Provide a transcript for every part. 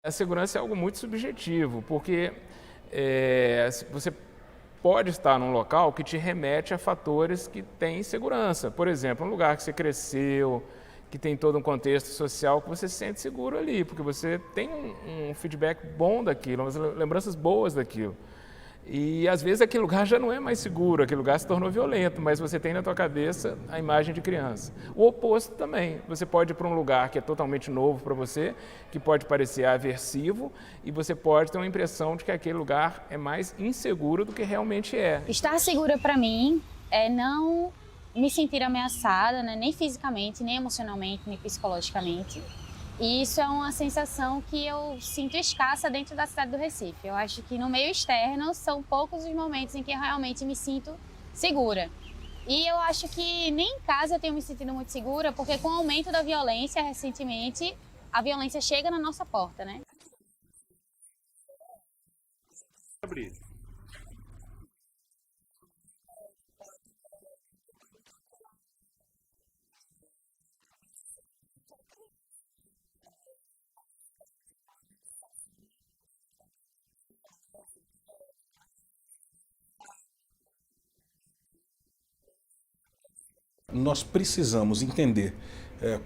A segurança é algo muito subjetivo, porque você pode estar num local que te remete a fatores que têm segurança. Por exemplo, um lugar que você cresceu, que tem todo um contexto social que você se sente seguro ali, porque você tem um feedback bom daquilo, umas lembranças boas daquilo. E às vezes aquele lugar já não é mais seguro, aquele lugar se tornou violento, mas você tem na tua cabeça a imagem de criança. O oposto também, você pode ir para um lugar que é totalmente novo para você, que pode parecer aversivo, e você pode ter uma impressão de que aquele lugar é mais inseguro do que realmente é. Estar segura para mim é não me sentir ameaçada, né? Nem fisicamente, nem emocionalmente, nem psicologicamente. E isso é uma sensação que eu sinto escassa dentro da cidade do Recife. Eu acho que no meio externo são poucos os momentos em que eu realmente me sinto segura. E eu acho que nem em casa eu tenho me sentido muito segura, porque com o aumento da violência recentemente, a violência chega na nossa porta, né? Nós precisamos entender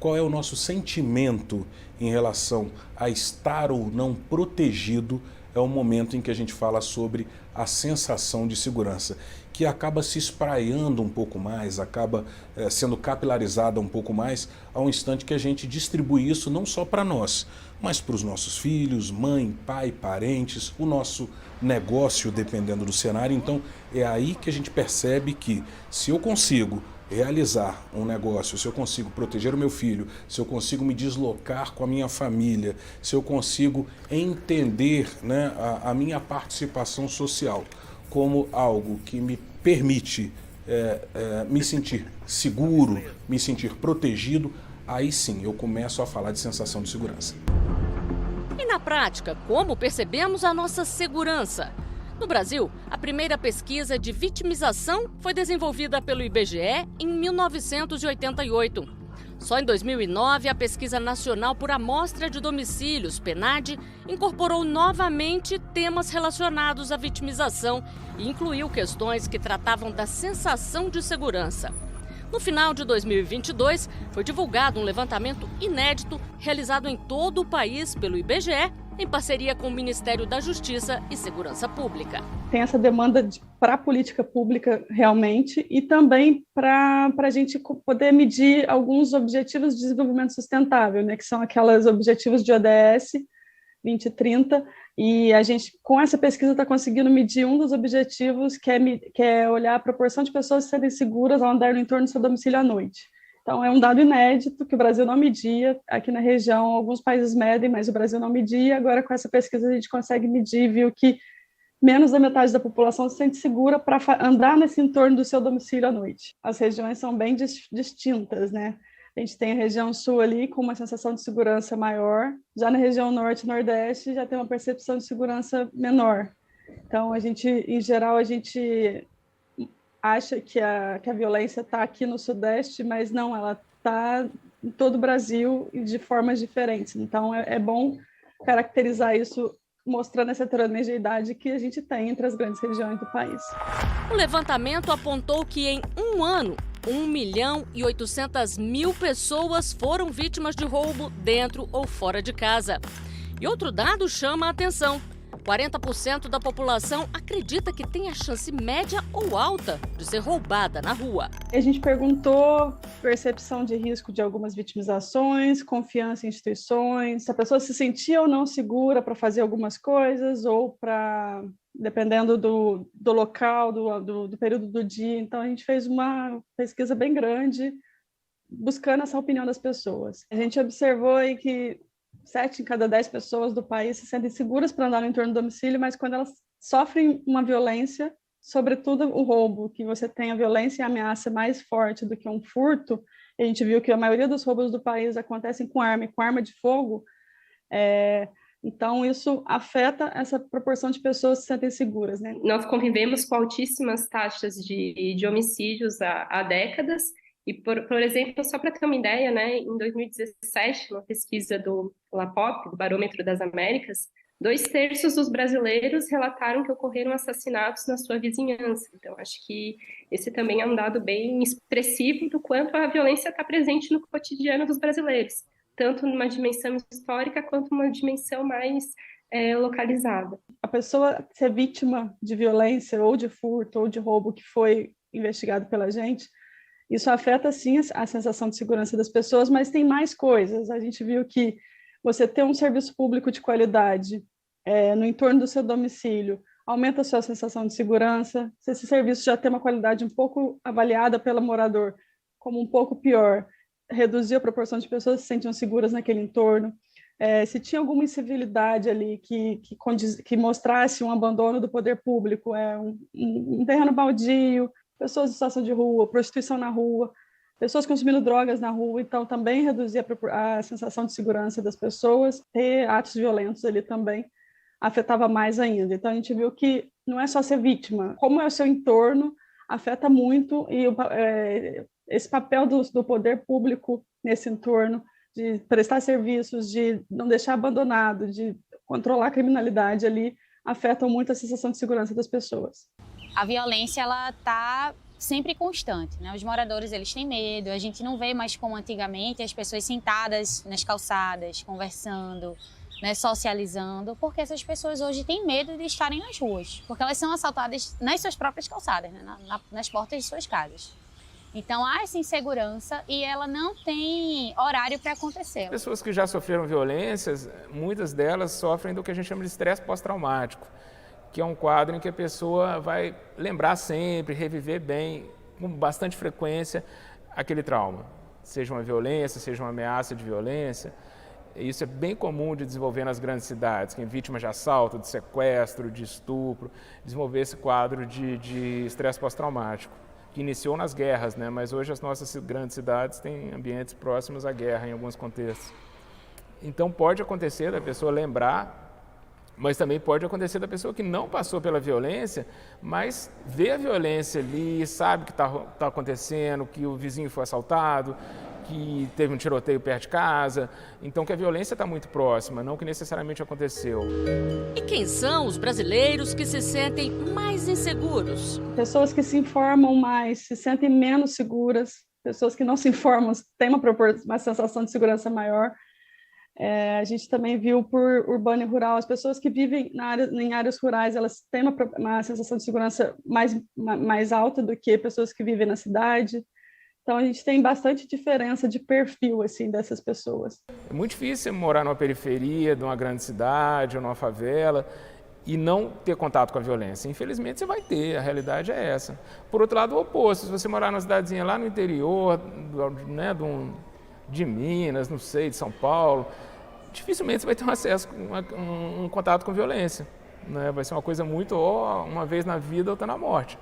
qual é o nosso sentimento em relação a estar ou não protegido. É o momento em que a gente fala sobre a sensação de segurança, que acaba se espraiando um pouco mais, acaba sendo capilarizada um pouco mais, ao instante que a gente distribui isso não só para nós, mas para os nossos filhos, mãe, pai, parentes, o nosso negócio, dependendo do cenário. Então é aí que a gente percebe que se eu consigo realizar um negócio, se eu consigo proteger o meu filho, se eu consigo me deslocar com a minha família, se eu consigo entender, né, a minha participação social como algo que me permite me sentir seguro, me sentir protegido, aí sim eu começo a falar de sensação de segurança. E na prática, como percebemos a nossa segurança? No Brasil, a primeira pesquisa de vitimização foi desenvolvida pelo IBGE em 1988. Só em 2009, a Pesquisa Nacional por Amostra de Domicílios, PNAD, incorporou novamente temas relacionados à vitimização e incluiu questões que tratavam da sensação de segurança. No final de 2022, foi divulgado um levantamento inédito realizado em todo o país pelo IBGE, em parceria com o Ministério da Justiça e Segurança Pública. Tem essa demanda para a política pública realmente e também para a gente poder medir alguns objetivos de desenvolvimento sustentável, né, que são aqueles objetivos de ODS 2030, e a gente, com essa pesquisa, está conseguindo medir um dos objetivos, que é olhar a proporção de pessoas serem seguras ao andar no entorno do seu domicílio à noite. Então, é um dado inédito que o Brasil não media. Aqui na região, alguns países medem, mas o Brasil não media. Agora, com essa pesquisa, a gente consegue medir, viu que menos da metade da população se sente segura para andar nesse entorno do seu domicílio à noite. As regiões são bem distintas, né? A gente tem a região sul ali com uma sensação de segurança maior. Já na região norte e nordeste, já tem uma percepção de segurança menor. Então, em geral, a gente acha que a violência está aqui no Sudeste, mas não, ela está em todo o Brasil e de formas diferentes. Então, é bom caracterizar isso, mostrando essa heterogeneidade que a gente tem entre as grandes regiões do país. O levantamento apontou que em um ano, 1.800.000 pessoas foram vítimas de roubo dentro ou fora de casa. E outro dado chama a atenção. 40% da população acredita que tem a chance média ou alta de ser roubada na rua. A gente perguntou percepção de risco de algumas vitimizações, confiança em instituições, se a pessoa se sentia ou não segura para fazer algumas coisas ou para, dependendo do local, do período do dia. Então, a gente fez uma pesquisa bem grande buscando essa opinião das pessoas. A gente observou aí que 7 em cada 10 pessoas do país se sentem seguras para andar no entorno do domicílio, mas quando elas sofrem uma violência, sobretudo o roubo, que você tem a violência e a ameaça mais forte do que um furto, a gente viu que a maioria dos roubos do país acontecem com arma de fogo, então isso afeta essa proporção de pessoas que se sentem seguras, né? Nós convivemos com altíssimas taxas de homicídios há décadas, E, por exemplo, só para ter uma ideia, né, em 2017, uma pesquisa do LAPOP, do Barômetro das Américas, 2/3 dos brasileiros relataram que ocorreram assassinatos na sua vizinhança. Então, acho que esse também é um dado bem expressivo do quanto a violência está presente no cotidiano dos brasileiros, tanto numa dimensão histórica quanto numa dimensão mais localizada. A pessoa ser vítima de violência, ou de furto, ou de roubo, que foi investigado pela gente, isso afeta, sim, a sensação de segurança das pessoas, mas tem mais coisas. A gente viu que você ter um serviço público de qualidade no entorno do seu domicílio aumenta a sua sensação de segurança. Se esse serviço já tem uma qualidade um pouco avaliada pelo morador como um pouco pior, reduzir a proporção de pessoas que se sentiam seguras naquele entorno. Se tinha alguma incivilidade ali que mostrasse um abandono do poder público, um terreno baldio, pessoas em situação de rua, prostituição na rua, pessoas consumindo drogas na rua, então também reduzir a sensação de segurança das pessoas, ter atos violentos ali também afetava mais ainda. Então a gente viu que não é só ser vítima, como é o seu entorno afeta muito, e esse papel do poder público nesse entorno, de prestar serviços, de não deixar abandonado, de controlar a criminalidade ali, afetam muito a sensação de segurança das pessoas. A violência, ela está sempre constante, né? Os moradores, eles têm medo, a gente não vê mais como antigamente as pessoas sentadas nas calçadas, conversando, né, socializando, porque essas pessoas hoje têm medo de estarem nas ruas, porque elas são assaltadas nas suas próprias calçadas, né, nas portas de suas casas. Então há essa insegurança e ela não tem horário para acontecer. Pessoas que já sofreram violências, muitas delas sofrem do que a gente chama de estresse pós-traumático, que é um quadro em que a pessoa vai lembrar sempre, reviver bem, com bastante frequência, aquele trauma. Seja uma violência, seja uma ameaça de violência. Isso é bem comum de desenvolver nas grandes cidades, quem é vítima de assalto, de sequestro, de estupro, desenvolver esse quadro de estresse pós-traumático, que iniciou nas guerras, né? Mas hoje as nossas grandes cidades têm ambientes próximos à guerra em alguns contextos. Então pode acontecer da pessoa lembrar, mas também pode acontecer da pessoa que não passou pela violência, mas vê a violência ali, sabe que está acontecendo, que o vizinho foi assaltado, que teve um tiroteio perto de casa, então que a violência está muito próxima, não que necessariamente aconteceu. E quem são os brasileiros que se sentem mais inseguros? Pessoas que se informam mais, se sentem menos seguras, pessoas que não se informam têm uma sensação de segurança maior. A gente também viu por urbano e rural, as pessoas que vivem em áreas rurais, elas têm uma sensação de segurança mais alta do que pessoas que vivem na cidade. Então a gente tem bastante diferença de perfil assim dessas pessoas. É muito difícil morar numa periferia de uma grande cidade ou numa favela e não ter contato com a violência. Infelizmente você vai ter, a realidade é essa. Por outro lado, o oposto, se você morar numa cidadezinha lá no interior, né, de Minas, não sei, de São Paulo, dificilmente você vai ter um acesso, um contato com violência, né? Vai ser uma coisa muito, uma vez na vida, outra na morte.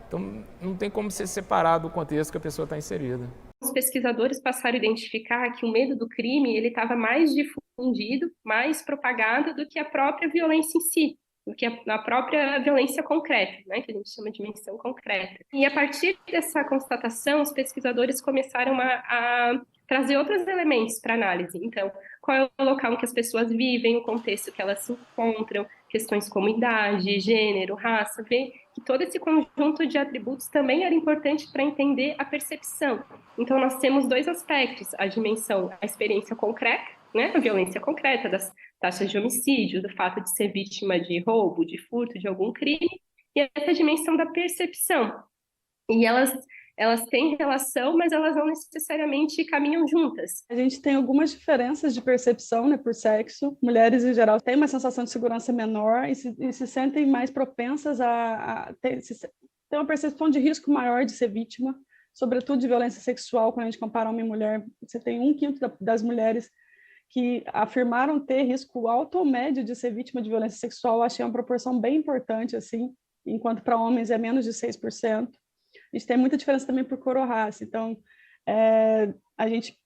Então, não tem como ser separado do contexto que a pessoa está inserida. Os pesquisadores passaram a identificar que o medo do crime ele estava mais difundido, mais propagado do que a própria violência em si, do que a própria violência concreta, né, que a gente chama de dimensão concreta. E a partir dessa constatação, os pesquisadores começaram a trazer outros elementos para análise. Então, qual é o local em que as pessoas vivem, o contexto que elas se encontram, questões como idade, gênero, raça, ver que todo esse conjunto de atributos também era importante para entender a percepção. Então, nós temos dois aspectos, a dimensão, a experiência concreta, né, a violência concreta, das taxas de homicídio, do fato de ser vítima de roubo, de furto, de algum crime, e essa dimensão da percepção. E elas têm relação, mas elas não necessariamente caminham juntas. A gente tem algumas diferenças de percepção, né, por sexo. Mulheres, em geral, têm uma sensação de segurança menor e se sentem mais propensas a ter uma percepção de risco maior de ser vítima, sobretudo de violência sexual. Quando a gente compara homem e mulher, você tem 1/5 das mulheres que afirmaram ter risco alto ou médio de ser vítima de violência sexual. Eu achei uma proporção bem importante, assim, enquanto para homens é menos de 6%. A gente tem muita diferença também por cor ou raça. Então, a gente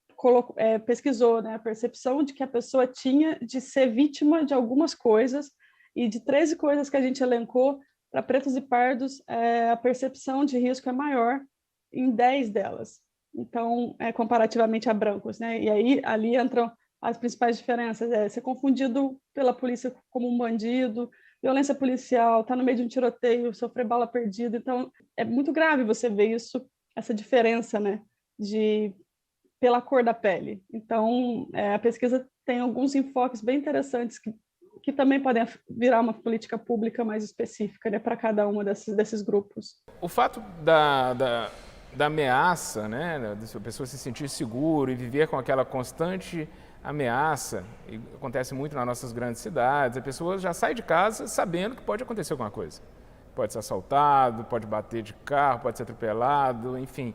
pesquisou, né, a percepção de que a pessoa tinha de ser vítima de algumas coisas, e de 13 coisas que a gente elencou, para pretos e pardos, a percepção de risco é maior em 10 delas. então, comparativamente a brancos, né? E aí ali entram as principais diferenças, ser confundido pela polícia como um bandido, violência policial, estar no meio de um tiroteio, sofrer bala perdida. Então, é muito grave você ver isso, essa diferença, né, pela cor da pele. Então, a pesquisa tem alguns enfoques bem interessantes que também podem virar uma política pública mais específica, né, para cada um desses grupos. O fato da ameaça, né, da pessoa se sentir seguro e viver com aquela constante ameaça, e acontece muito nas nossas grandes cidades, a pessoa já sai de casa sabendo que pode acontecer alguma coisa. Pode ser assaltado, pode bater de carro, pode ser atropelado, enfim.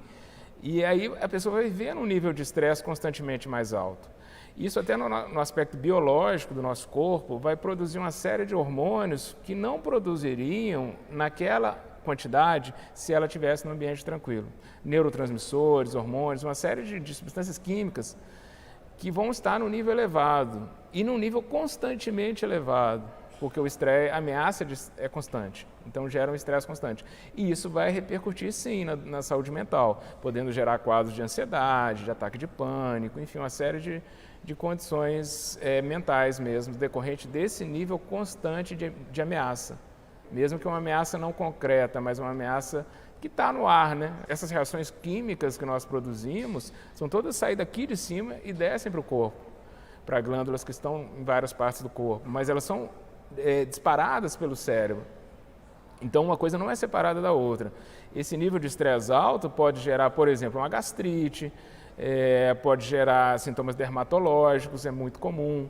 E aí a pessoa vai viver num nível de estresse constantemente mais alto. Isso até no aspecto biológico do nosso corpo vai produzir uma série de hormônios que não produziriam naquela quantidade se ela estivesse num ambiente tranquilo. Neurotransmissores, hormônios, uma série de substâncias químicas que vão estar no nível elevado e num nível constantemente elevado, porque o estresse, a ameaça é constante, então gera um estresse constante. E isso vai repercutir sim na saúde mental, podendo gerar quadros de ansiedade, de ataque de pânico, enfim, uma série de condições mentais mesmo, decorrente desse nível constante de ameaça. Mesmo que uma ameaça não concreta, mas uma ameaça que está no ar, né? Essas reações químicas que nós produzimos são todas saídas aqui de cima e descem para o corpo, para glândulas que estão em várias partes do corpo, mas elas são disparadas pelo cérebro. Então, uma coisa não é separada da outra. Esse nível de estresse alto pode gerar, por exemplo, uma gastrite, pode gerar sintomas dermatológicos, é muito comum.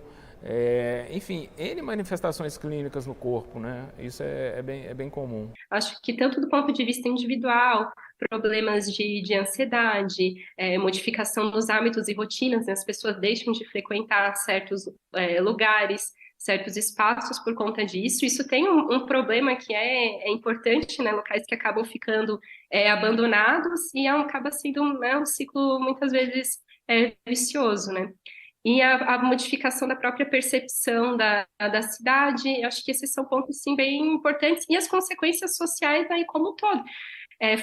Enfim, N manifestações clínicas no corpo, né? Isso é bem comum. Acho que tanto do ponto de vista individual, problemas de ansiedade, modificação dos hábitos e rotinas, né? As pessoas deixam de frequentar certos lugares, certos espaços por conta disso. Isso tem um problema que é importante, né? Locais que acabam ficando abandonados e acaba sendo um ciclo muitas vezes vicioso, né? E a modificação da própria percepção da cidade, acho que esses são pontos, sim, bem importantes. E as consequências sociais aí como um todo.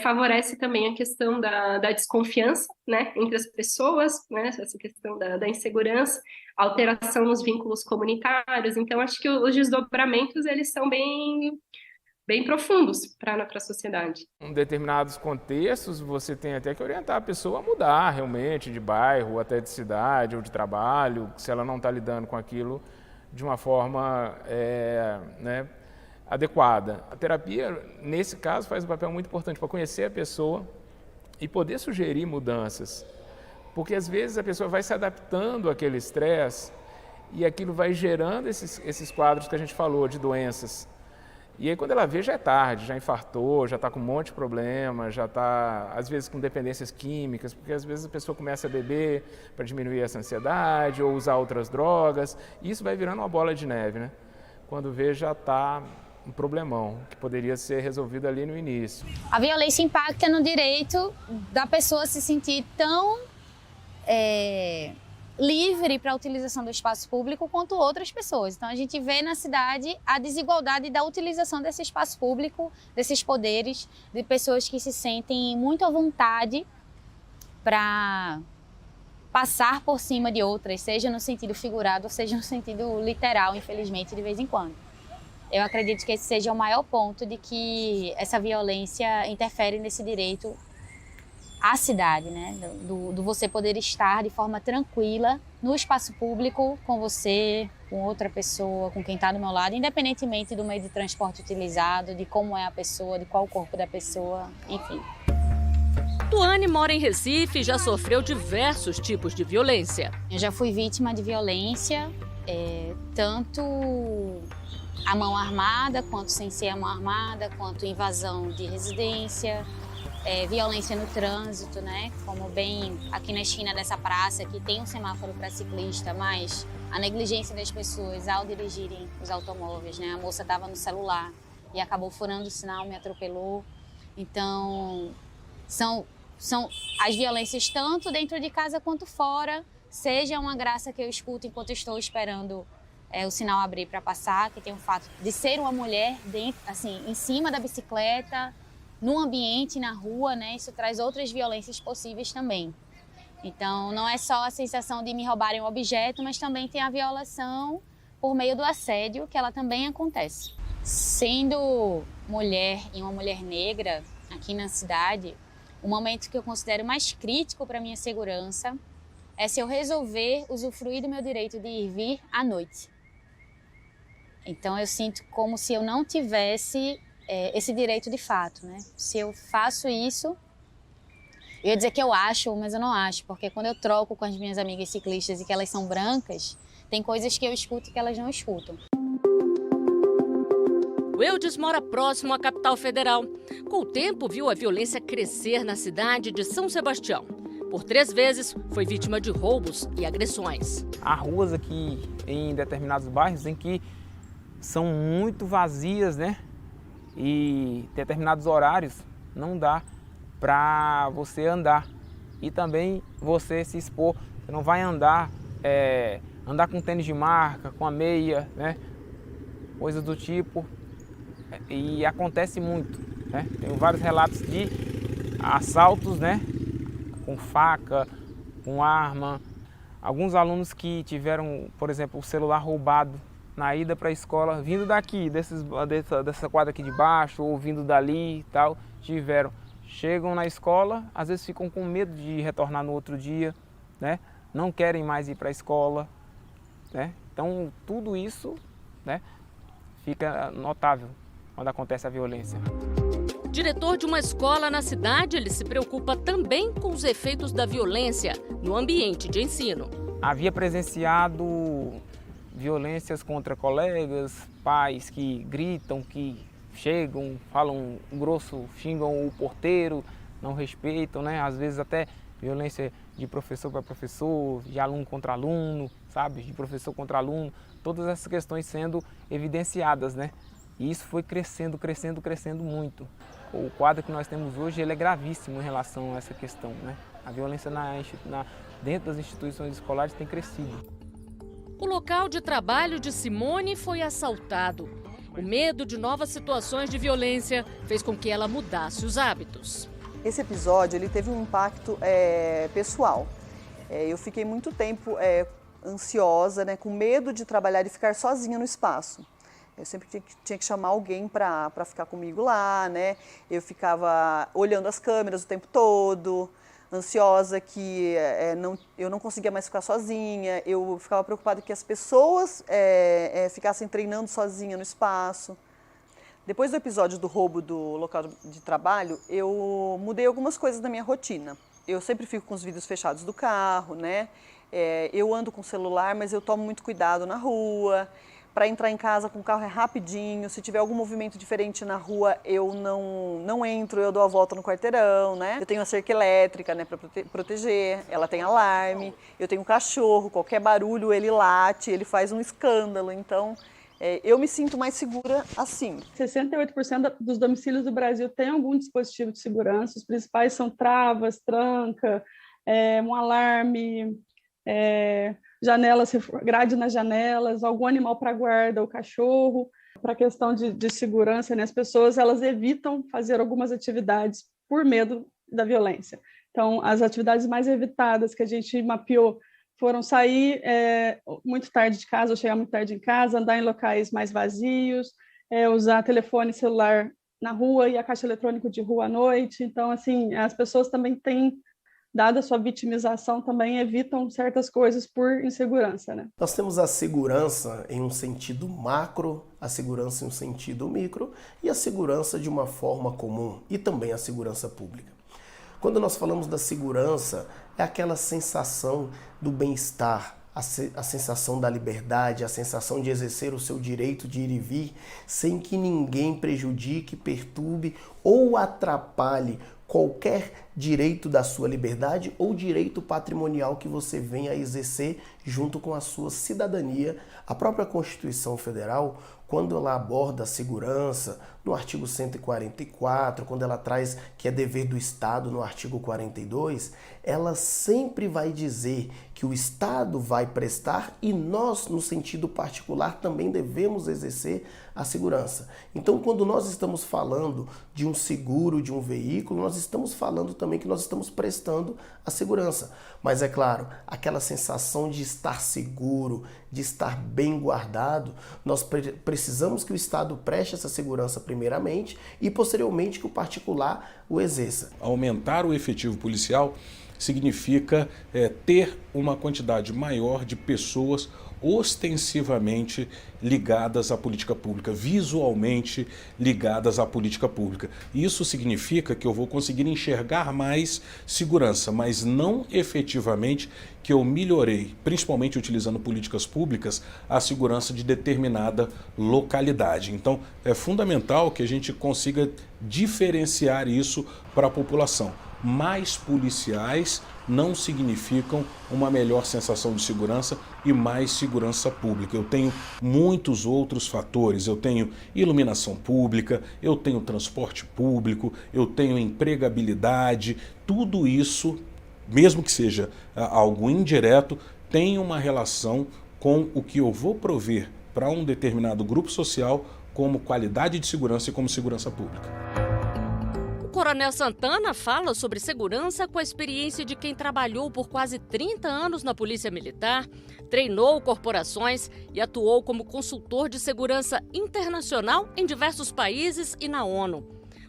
Favorece também a questão da desconfiança, né, entre as pessoas, né, essa questão da insegurança, alteração nos vínculos comunitários. Então, acho que os desdobramentos, eles são bem profundos para a sociedade. Em determinados contextos, você tem até que orientar a pessoa a mudar realmente de bairro, até de cidade ou de trabalho, se ela não está lidando com aquilo de uma forma adequada. A terapia, nesse caso, faz um papel muito importante para conhecer a pessoa e poder sugerir mudanças. Porque, às vezes, a pessoa vai se adaptando àquele estresse e aquilo vai gerando esses quadros que a gente falou, de doenças. E aí, quando ela vê, já é tarde, já infartou, já está com um monte de problema, já está, às vezes, com dependências químicas, porque às vezes a pessoa começa a beber para diminuir essa ansiedade ou usar outras drogas, e isso vai virando uma bola de neve, né? Quando vê, já está um problemão, que poderia ser resolvido ali no início. A violência impacta no direito da pessoa se sentir tão livre para a utilização do espaço público quanto outras pessoas. Então, a gente vê na cidade a desigualdade da utilização desse espaço público, desses poderes, de pessoas que se sentem muito à vontade para passar por cima de outras, seja no sentido figurado, seja no sentido literal, infelizmente, de vez em quando. Eu acredito que esse seja o maior ponto de que essa violência interfere nesse direito à cidade, né? Do você poder estar de forma tranquila no espaço público com você, com outra pessoa, com quem está do meu lado, independentemente do meio de transporte utilizado, de como é a pessoa, de qual o corpo da pessoa, enfim. Tuane mora em Recife e já sofreu diversos tipos de violência. Eu já fui vítima de violência, tanto a mão armada, quanto sem ser a mão armada, quanto invasão de residência, violência no trânsito, né? Como bem aqui na esquina dessa praça, que tem um semáforo para ciclista, mas a negligência das pessoas ao dirigirem os automóveis, né? A moça estava no celular e acabou furando o sinal, me atropelou. Então, são as violências tanto dentro de casa quanto fora, seja uma graça que eu escuto enquanto estou esperando o sinal abrir para passar, que tem o fato de ser uma mulher dentro, assim, em cima da bicicleta, no ambiente, na rua, né, isso traz outras violências possíveis também. Então, não é só a sensação de me roubarem um objeto, mas também tem a violação por meio do assédio, que ela também acontece. Sendo mulher e uma mulher negra aqui na cidade, o momento que eu considero mais crítico para a minha segurança é se eu resolver usufruir do meu direito de ir e vir à noite. Então, eu sinto como se eu não tivesse esse direito de fato, né? Se eu faço isso, eu ia dizer que eu acho, mas eu não acho, porque quando eu troco com as minhas amigas ciclistas e que elas são brancas, tem coisas que eu escuto que elas não escutam. O Eudes mora próximo à capital federal. Com o tempo, viu a violência crescer na cidade de São Sebastião. Por 3 vezes, foi vítima de roubos e agressões. Há ruas aqui em determinados bairros em que são muito vazias, né? E determinados horários não dá para você andar. E também você se expor. Você não vai andar com tênis de marca, com a meia, né? Coisas do tipo. E acontece muito, né? Tenho vários relatos de assaltos, né? Com faca, com arma. Alguns alunos que tiveram, por exemplo, o celular roubado na ida para a escola, vindo daqui, dessa quadra aqui de baixo, ou vindo dali e tal, tiveram. Chegam na escola, às vezes ficam com medo de retornar no outro dia, né? Não querem mais ir para a escola, né? Então, tudo isso, né, fica notável quando acontece a violência. Diretor de uma escola na cidade, ele se preocupa também com os efeitos da violência no ambiente de ensino. Havia presenciado violências contra colegas, pais que gritam, que chegam, falam grosso, xingam o porteiro, não respeitam, né? Às vezes até violência de professor para professor, de aluno contra aluno, sabe? De professor contra aluno, todas essas questões sendo evidenciadas, né? E isso foi crescendo muito. O quadro que nós temos hoje, ele é gravíssimo em relação a essa questão, né? A violência dentro das instituições escolares tem crescido. O local de trabalho de Simone foi assaltado. O medo de novas situações de violência fez com que ela mudasse os hábitos. Esse episódio ele teve um impacto pessoal. Eu fiquei muito tempo ansiosa, né, com medo de trabalhar e ficar sozinha no espaço. Eu sempre tinha que chamar alguém para ficar comigo lá, né? Eu ficava olhando as câmeras o tempo todo, ansiosa que eu não conseguia mais ficar sozinha. Eu ficava preocupada que as pessoas ficassem treinando sozinha no espaço. Depois do episódio do roubo do local de trabalho, eu mudei algumas coisas da minha rotina. Eu sempre fico com os vidros fechados do carro, né? Eu ando com o celular, mas eu tomo muito cuidado na rua. Para entrar em casa com o carro é rapidinho, se tiver algum movimento diferente na rua, eu não entro, eu dou a volta no quarteirão, né? Eu tenho a cerca elétrica, né, para proteger, ela tem alarme, eu tenho um cachorro, qualquer barulho ele late, ele faz um escândalo, então eu me sinto mais segura assim. 68% dos domicílios do Brasil têm algum dispositivo de segurança, os principais são travas, tranca, um alarme, janelas, grade nas janelas, algum animal para guarda, o cachorro. Para a questão de segurança, né, as pessoas elas evitam fazer algumas atividades por medo da violência. Então, as atividades mais evitadas que a gente mapeou foram sair muito tarde de casa, ou chegar muito tarde em casa, andar em locais mais vazios, usar telefone celular na rua e a caixa eletrônica de rua à noite. Então, assim, as pessoas também têm, dada a sua vitimização, também evitam certas coisas por insegurança, né? Nós temos a segurança em um sentido macro, a segurança em um sentido micro e a segurança de uma forma comum e também a segurança pública. Quando nós falamos da segurança, é aquela sensação do bem-estar, a sensação da liberdade, a sensação de exercer o seu direito de ir e vir sem que ninguém prejudique, perturbe ou atrapalhe qualquer direito da sua liberdade ou direito patrimonial que você venha a exercer junto com a sua cidadania. A própria Constituição Federal, quando ela aborda a segurança, no artigo 144, quando ela traz que é dever do Estado, no artigo 42, ela sempre vai dizer que o Estado vai prestar e nós, no sentido particular, também devemos exercer a segurança. Então, quando nós estamos falando de um seguro de um veículo, nós estamos falando também que nós estamos prestando a segurança. Mas é claro, aquela sensação de estar seguro, de estar bem guardado, nós precisamos que o Estado preste essa segurança primeiramente e posteriormente que o particular o exerça. Aumentar o efetivo policial significa ter uma quantidade maior de pessoas ostensivamente ligadas à política pública, visualmente ligadas à política pública. Isso significa que eu vou conseguir enxergar mais segurança, mas não efetivamente que eu melhorei, principalmente utilizando políticas públicas, a segurança de determinada localidade. Então, é fundamental que a gente consiga diferenciar isso para a população. Mais policiais não significam uma melhor sensação de segurança e mais segurança pública. Eu tenho muitos outros fatores. Eu tenho iluminação pública, eu tenho transporte público, eu tenho empregabilidade. Tudo isso, mesmo que seja algo indireto, tem uma relação com o que eu vou prover para um determinado grupo social como qualidade de segurança e como segurança pública. O Coronel Santana fala sobre segurança com a experiência de quem trabalhou por quase 30 anos na Polícia Militar, treinou corporações e atuou como consultor de segurança internacional em diversos países e na ONU.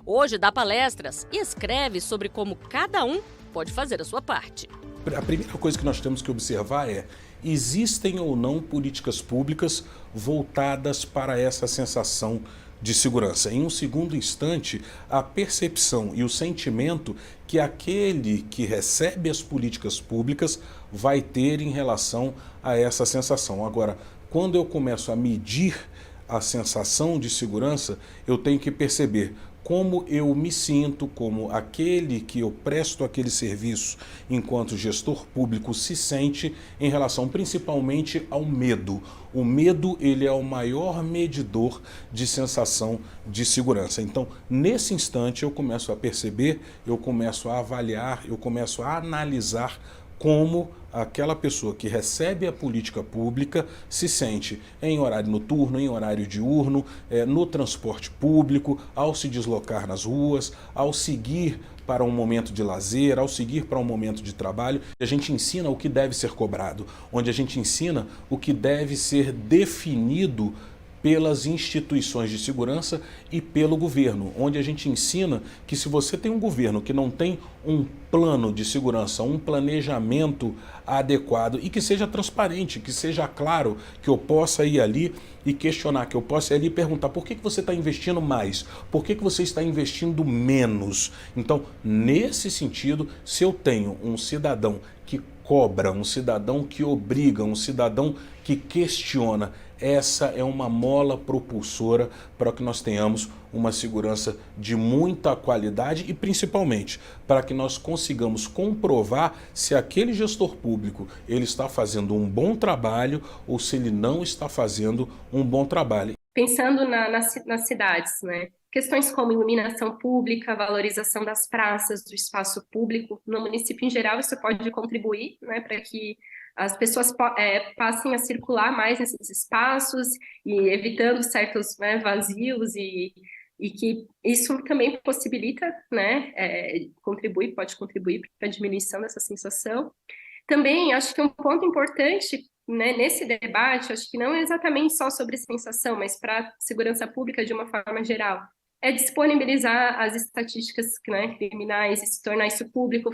Hoje dá palestras e escreve sobre como cada um pode fazer a sua parte. A primeira coisa que nós temos que observar é: existem ou não políticas públicas voltadas para essa sensação de segurança? Em um segundo instante, a percepção e o sentimento que aquele que recebe as políticas públicas vai ter em relação a essa sensação. Agora, quando eu começo a medir a sensação de segurança, eu tenho que perceber como eu me sinto, como aquele que eu presto aquele serviço enquanto gestor público se sente em relação principalmente ao medo. O medo, ele é o maior medidor de sensação de segurança. Então, nesse instante, eu começo a perceber, eu começo a avaliar, eu começo a analisar como aquela pessoa que recebe a política pública se sente em horário noturno, em horário diurno, no transporte público, ao se deslocar nas ruas, ao seguir para um momento de lazer, ao seguir para um momento de trabalho. A gente ensina o que deve ser cobrado, onde a gente ensina o que deve ser definido pelas instituições de segurança e pelo governo, onde a gente ensina que se você tem um governo que não tem um plano de segurança, um planejamento adequado e que seja transparente, que seja claro, que eu possa ir ali e questionar, que eu possa ir ali e perguntar por que você está investindo mais, por que você está investindo menos. Então, nesse sentido, se eu tenho um cidadão que cobra, um cidadão que obriga, um cidadão que questiona, essa é uma mola propulsora para que nós tenhamos uma segurança de muita qualidade e principalmente para que nós consigamos comprovar se aquele gestor público ele está fazendo um bom trabalho ou se ele não está fazendo um bom trabalho. Pensando nas cidades, né? Questões como iluminação pública, valorização das praças, do espaço público, no município em geral isso pode contribuir, né, para que as pessoas passem a circular mais nesses espaços e evitando certos, né, vazios e que isso também possibilita, né, pode contribuir para a diminuição dessa sensação. Também acho que um ponto importante, né, nesse debate, acho que não é exatamente só sobre sensação, mas para a segurança pública de uma forma geral, é disponibilizar as estatísticas, né, criminais e se tornar isso público,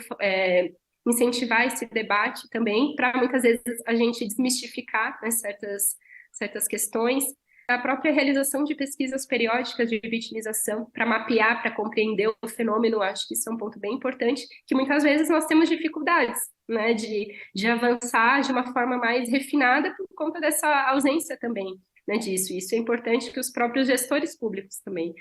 incentivar esse debate também, para muitas vezes a gente desmistificar, né, certas questões. A própria realização de pesquisas periódicas de vitimização para mapear, para compreender o fenômeno, acho que isso é um ponto bem importante, que muitas vezes nós temos dificuldades, né, de avançar de uma forma mais refinada por conta dessa ausência também, né, disso. Isso é importante que os próprios gestores públicos também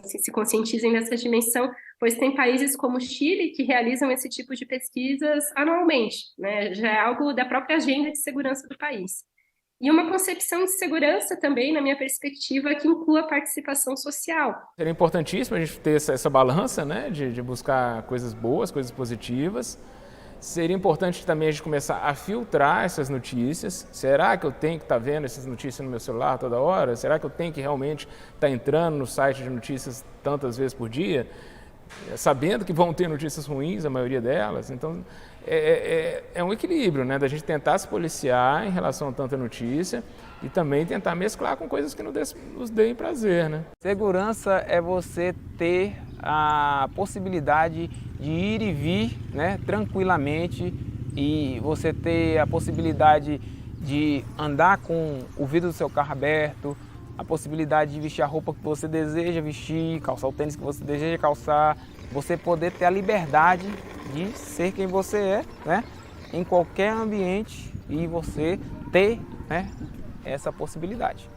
se conscientizem dessa dimensão, pois tem países como o Chile que realizam esse tipo de pesquisas anualmente, né? Já é algo da própria agenda de segurança do país. E uma concepção de segurança também, na minha perspectiva, que inclua a participação social. Seria importantíssimo a gente ter essa balança, né, de buscar coisas boas, coisas positivas. Seria importante também a gente começar a filtrar essas notícias. Será que eu tenho que estar vendo essas notícias no meu celular toda hora? Será que eu tenho que realmente estar entrando no site de notícias tantas vezes por dia? Sabendo que vão ter notícias ruins, a maioria delas. Então, é um equilíbrio, né, da gente tentar se policiar em relação a tanta notícia e também tentar mesclar com coisas que nos deem prazer, né? Segurança é você ter a possibilidade de ir e vir, né, tranquilamente, e você ter a possibilidade de andar com o vidro do seu carro aberto, a possibilidade de vestir a roupa que você deseja vestir, calçar o tênis que você deseja calçar, você poder ter a liberdade de ser quem você é, né, em qualquer ambiente, e você ter, né, essa possibilidade.